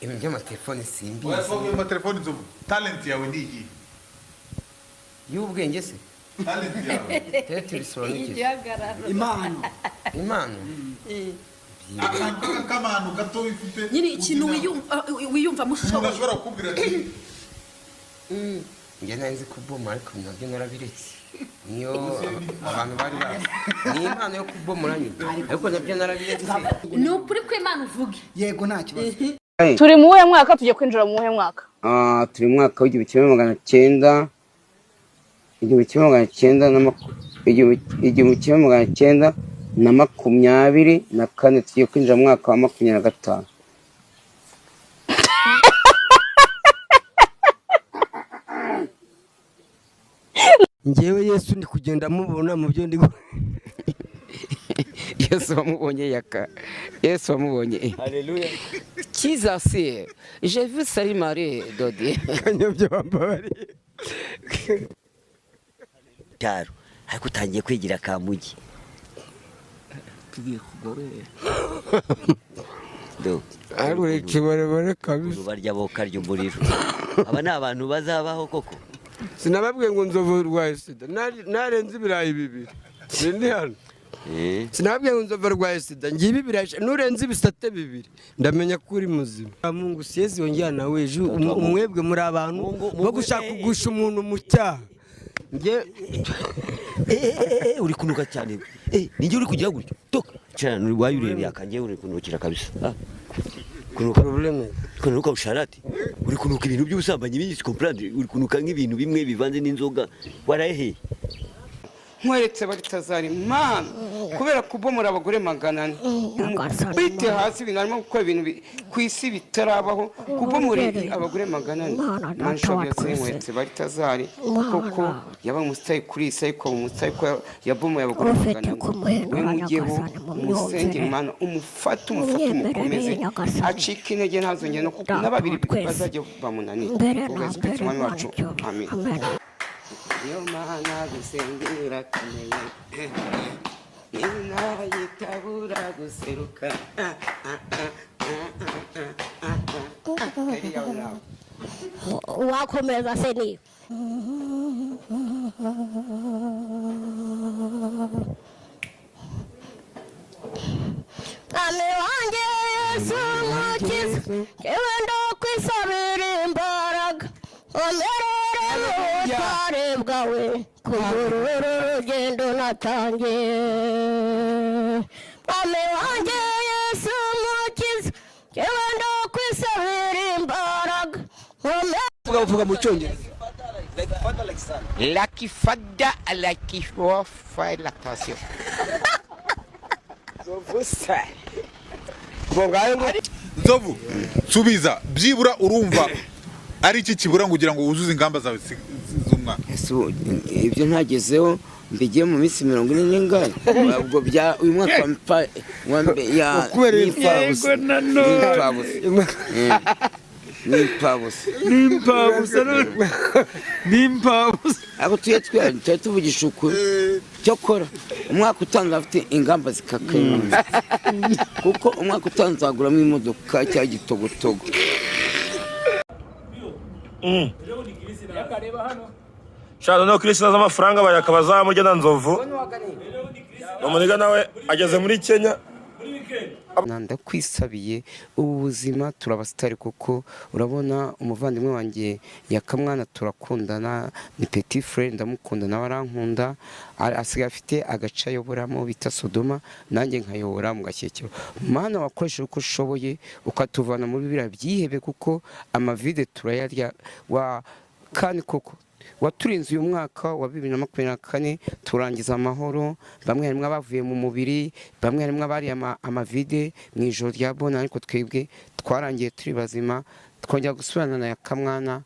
ibintu by'amatelefone simbizi. Wavuga amatelefone zo talent yawe ni iki? Y'ubwenge se? Talent yawe. Tete bisobanukije. Impano. Impano. Akamanu gato ifite. Nyine ikintu wiyumva mushoboye. Urashobora kubwira ati Nge nzi kuboma ariko nabyo narabiretse. Niyo abantu bari bazi. Ni impano yo kubomora nyine. Ariko nabyo narabiretse. Ni ukuri ko Imana uvuge. Yego nta kibazo. Turi mu wuhe mwaka tugiye kwinjira mu wuhe mwaka? Turi mu mwaka w'1900 1924 tugiye kwinjira mu mwaka wa 25. Ngewe Yesu ndi kugenda mubona mu byo ndi Yesu wamubonye Yesu wamubonye. Haleluya. Jesus, j'ai vu Salut Marie Dodi. Kanyobyo bambari. Cyaro, ariko utangiye kwigira kamugi. Tugiye kugore. Do. Arure kibarebare kabisa. Barya boka ry'umuriro. Aba ni abantu bazabaho koko. Sinababwiye ngo nzovu rwaye sida. Narenze ibirayi bibiri. Ndi hano. Sinababwiye ngo nzovu rwaye sida. Ngibi biraje nurenze ibisate bibiri. Ndamenya ko uri muzima. Mungu siyezi yongera nawe ejo umwebwe muri abantu bo gushaka kugusha umuntu mu cyaha. Nge uri kunuka cyane. Ninjye uri kugira gutyo. Toka. Cyane uri wayurereye akanjye uri kunukira kabisa. Kunuka problème. Kunuka usharati. Uri kunuka ibintu by'ubusambanyi bindi comprendre. Uri kunuka nk'ibintu bimwe bivanze n'inzoga. Warahe. Nkweretse baritazari mana kubera kubomora abagore 400 bite hasi binarimo gukora ibintu ku isi bitarabaho kubomora abagore 400 mansho byose nkweretse baritazari koko yaba mustayi kuri isayi ko mustayi ko yabomoye abagore 400 we mugiyeho umusengera imana umufata umukomeze acika intege ntazongera no n'ababiri bazajya bamunanira ubwo Kristo mwami wacu amen. Yo mana gusengera kumenya Nina yitabura guseruka Wakomeza se ni Ame wanjye Yesu mukiza Yewe ndo kwisabira imbaraga Omerere n'ubutware bwawe Kumururu urugendo natangiye Ame wanjye Yesu mukiza Yewe ndo kwisabira imbaraga Vuga mu cyongereza Lucky Father Lucky Father lactation Nzovu subiza byibura urumva ari iki kibura kugira ngo wuzuze ingamba zawe z'umwaka. Ibyo ntagezeho mbigiye mu minsi 40 ubwo bya uyu mwaka wa ya Nimpabusa abo tuye tuvugisha ukuri cyo kora umwaka utanze afite ingamba zikakaye kuko umwaka utanze aguramo imodoka cya gitogotogo. Shado no Kristo z'amafaranga bayakaba zamugena Nzovu. Umuniga nawe ageze muri Kenya. Nanda kwisabiye ubuzima turabasitari kuko urabona umuvandimwe wanjye yakamwana turakundana ni petit frère ndamukunda nawe arankunda asigaye afite agace ayoboramo bita Sodoma nanjye nkayobora mu Gashyekero. Mana wakoresheje uko ushoboye ukatuvana muri bira byihebe kuko amavide turayarya wa kandi koko waturinze uyu mwaka wa 2024 turangiza amahoro. Bamwe harimo abavuye mu mubiri, bamwe harimo abari amavide mu ijoro rya bona, ariko twebwe twarangiye turi bazima twongera gusubirana na Yakamwana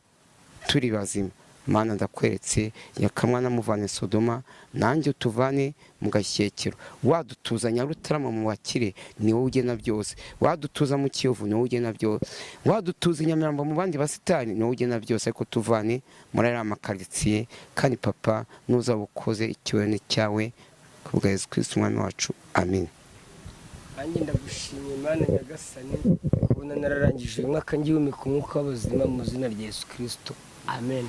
turi bazima. Mana ndakweretse Yakamwana muvane Sodoma nanjye utuvane mu Gashyekero. Wadutuza Nyarutarama mu Bakire ni wowe ugena byose, wadutuza mu Kiyovu ni wowe ugena byose, wadutuza Nyamirambo mu bandi basitani ni wowe ugena byose, ariko tuvane muri aya makaritsiye kandi papa nuza bukoze icyubahiro cyawe kubwa Yesu Kristo umwami wacu amen. nanjye ndagushimiye Imana nyagasani kubona nararangije uyu mwaka ngihumeka umwuka w'abazima mu izina rya Yesu Kristo amen.